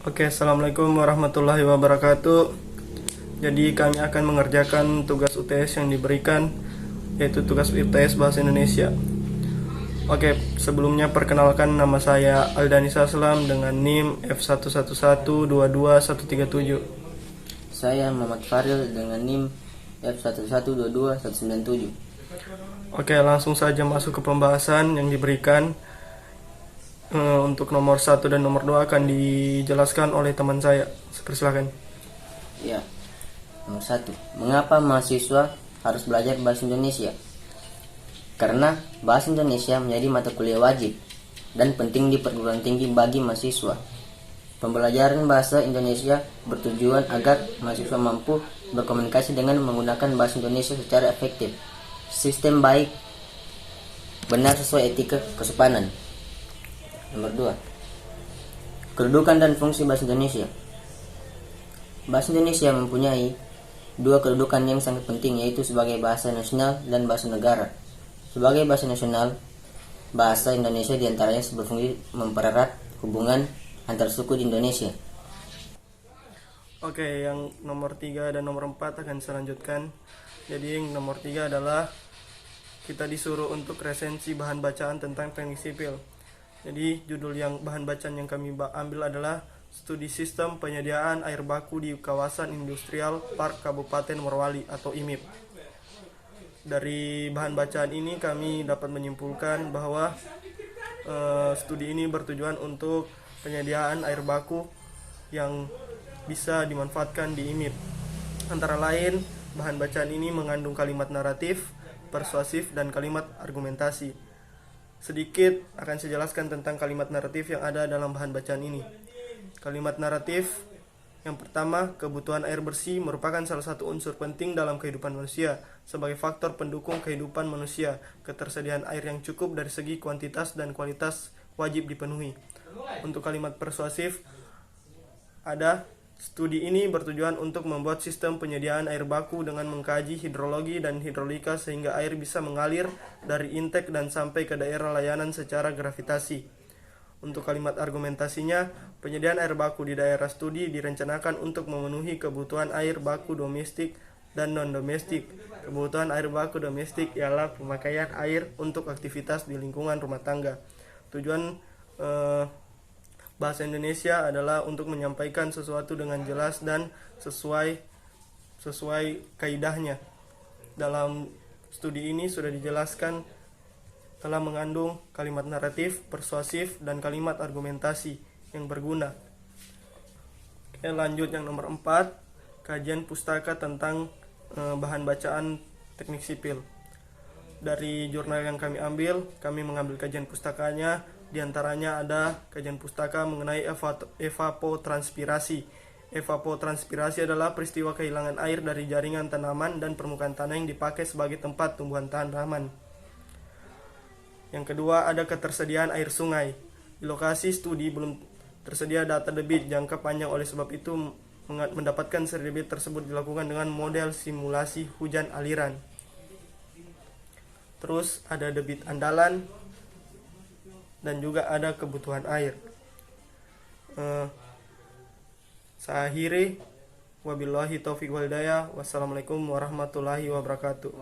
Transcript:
Oke, assalamualaikum warahmatullahi wabarakatuh. Jadi kami akan mengerjakan tugas UTS yang diberikan, yaitu tugas UTS Bahasa Indonesia. Oke, sebelumnya perkenalkan, nama saya Aldani Saslam dengan NIM F11122137. Saya Muhammad Faril dengan NIM F11222197. Oke, langsung saja masuk ke pembahasan yang diberikan. Untuk nomor 1 dan nomor 2 akan dijelaskan oleh teman saya. Silakan. Ya, nomor 1. Mengapa mahasiswa harus belajar bahasa Indonesia? Karena bahasa Indonesia menjadi mata kuliah wajib dan penting di perguruan tinggi bagi mahasiswa. Pembelajaran bahasa Indonesia bertujuan agar mahasiswa mampu berkomunikasi dengan menggunakan bahasa Indonesia secara efektif, sistem baik, benar sesuai etika kesopanan. Nomor 2. Kedudukan dan fungsi bahasa Indonesia. Bahasa Indonesia mempunyai dua kedudukan yang sangat penting, yaitu sebagai bahasa nasional dan bahasa negara. Sebagai bahasa nasional, bahasa Indonesia diantaranya berfungsi mempererat hubungan antar suku di Indonesia. Oke, yang nomor 3 dan nomor 4 akan saya lanjutkan. Jadi yang nomor 3 adalah kita disuruh untuk resensi bahan bacaan tentang teknik sipil. Jadi judul yang bahan bacaan yang kami ambil adalah Studi Sistem Penyediaan Air Baku di Kawasan Industrial Park Kabupaten Morowali atau IMIP. Dari bahan bacaan ini kami dapat menyimpulkan bahwa studi ini bertujuan untuk penyediaan air baku yang bisa dimanfaatkan di IMIP. Antara lain, bahan bacaan ini mengandung kalimat naratif, persuasif, dan kalimat argumentasi. Sedikit akan saya jelaskan tentang kalimat naratif yang ada dalam bahan bacaan ini. Kalimat naratif yang pertama, kebutuhan air bersih merupakan salah satu unsur penting dalam kehidupan manusia sebagai faktor pendukung kehidupan manusia. Ketersediaan air yang cukup dari segi kuantitas dan kualitas wajib dipenuhi. Untuk kalimat persuasif, ada studi ini bertujuan untuk membuat sistem penyediaan air baku dengan mengkaji hidrologi dan hidrolika sehingga air bisa mengalir dari intake dan sampai ke daerah layanan secara gravitasi. Untuk kalimat argumentasinya, penyediaan air baku di daerah studi direncanakan untuk memenuhi kebutuhan air baku domestik dan non-domestik. Kebutuhan air baku domestik ialah pemakaian air untuk aktivitas di lingkungan rumah tangga. Tujuan bahasa Indonesia adalah untuk menyampaikan sesuatu dengan jelas dan sesuai kaidahnya. Dalam studi ini sudah dijelaskan telah mengandung kalimat naratif, persuasif, dan kalimat argumentasi yang berguna. Oke, lanjut yang nomor 4, kajian pustaka tentang bahan bacaan teknik sipil. Dari jurnal yang kami ambil, kami mengambil kajian pustakanya. Di antaranya ada kajian pustaka mengenai evapotranspirasi. Evapotranspirasi adalah peristiwa kehilangan air dari jaringan tanaman dan permukaan tanah yang dipakai sebagai tempat tumbuhan tanaman. Yang kedua, ada ketersediaan air sungai. Di lokasi studi belum tersedia data debit jangka panjang, oleh sebab itu mendapatkan seri debit tersebut dilakukan dengan model simulasi hujan aliran. Terus ada debit andalan dan juga ada kebutuhan air. Saya akhiri, wabillahi taufiq wal hidayah. Wassalamualaikum warahmatullahi wabarakatuh.